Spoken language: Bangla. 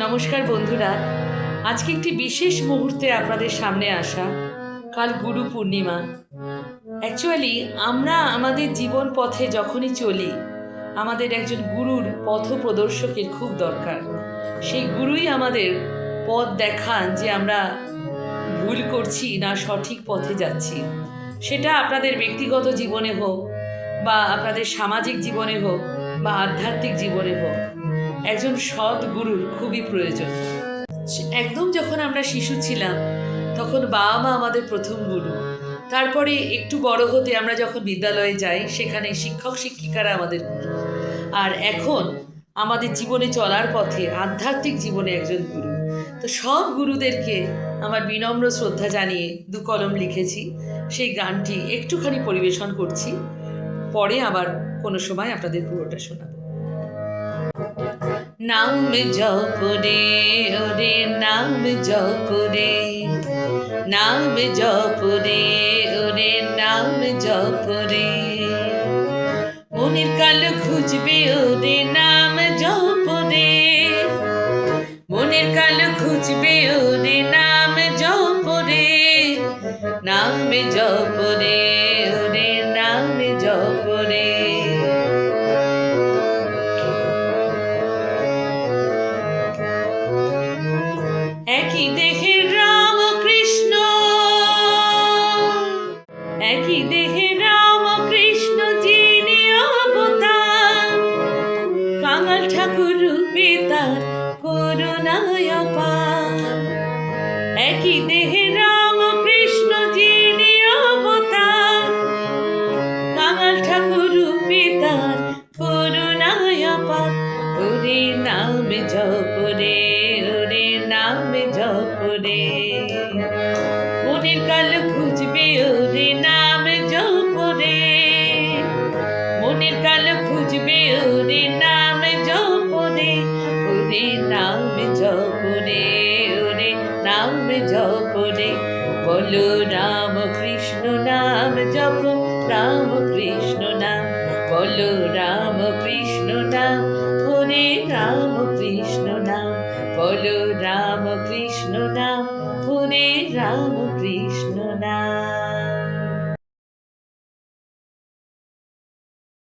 নমস্কার বন্ধুরা, আজকে একটি বিশেষ মুহূর্তে আপনাদের সামনে আসা। কাল গুরু পূর্ণিমা। অ্যাকচুয়ালি আমরা আমাদের জীবন পথে যখনই চলি, আমাদের একজন গুরুর পথ প্রদর্শকের খুব দরকার। সেই গুরুই আমাদের পথ দেখান যে আমরা ভুল করছি না সঠিক পথে যাচ্ছি। সেটা আপনাদের ব্যক্তিগত জীবনে হোক বা আপনাদের সামাজিক জীবনে হোক বা আধ্যাত্মিক জীবনে হোক, একজন সৎ গুরুর খুবই প্রয়োজন। একদম যখন আমরা শিশু ছিলাম তখন বাবা মা আমাদের প্রথম গুরু। তারপরে একটু বড় হতে আমরা যখন বিদ্যালয়ে যাই, সেখানে শিক্ষক শিক্ষিকারা আমাদের গুরু। আর এখন আমাদের জীবনে চলার পথে আধ্যাত্মিক জীবনে একজন গুরু। তো সব গুরুদেরকে আমার বিনম্র শ্রদ্ধা জানিয়ে দু কলম লিখেছি। সেই গানটি একটুখানি পরিবেশন করছি, পরে আবার কোনো সময় আপনাদের পুরোটা শোনাবো। নাম জপ রে ওরে নাম জপ রে, নাম জপ রে ওরে নাম জপ রে, মনের কালো খুঁজবে ওরে নাম জপ রে, মনের কালো খুঁজবে ওরে নাম জপ রে, নাম জপ রে ওরে নাম জপ রে। একই দেহে রাম কৃষ্ণ, একই দেহে রাম কৃষ্ণ যিনি অবতার, কাঙাল ঠাকুর রূপে তার করুণায় অপার। একই দেহে রাম কৃষ্ণ যিনি অবতার, কাঙাল ঠাকুর রূপে তার করুণায় অপার। ওরে নাম জপ রে ওরে নাম জপ রে, মনের কালো খুঁজবে ওরে নাম জপ রে, মনের কালো খুঁজবে ওরে নাম জপ রে, ওরে নাম জপ রে ওরে নাম জপ রে। বলো রাম কৃষ্ণ নাম জপ, রাম কৃষ্ণ নাম, বলো রাম কৃষ্ণ নাম ওরে রাম কৃষ্ণ নাম, বলো রাম কৃষ্ণ নাম ওরে রাম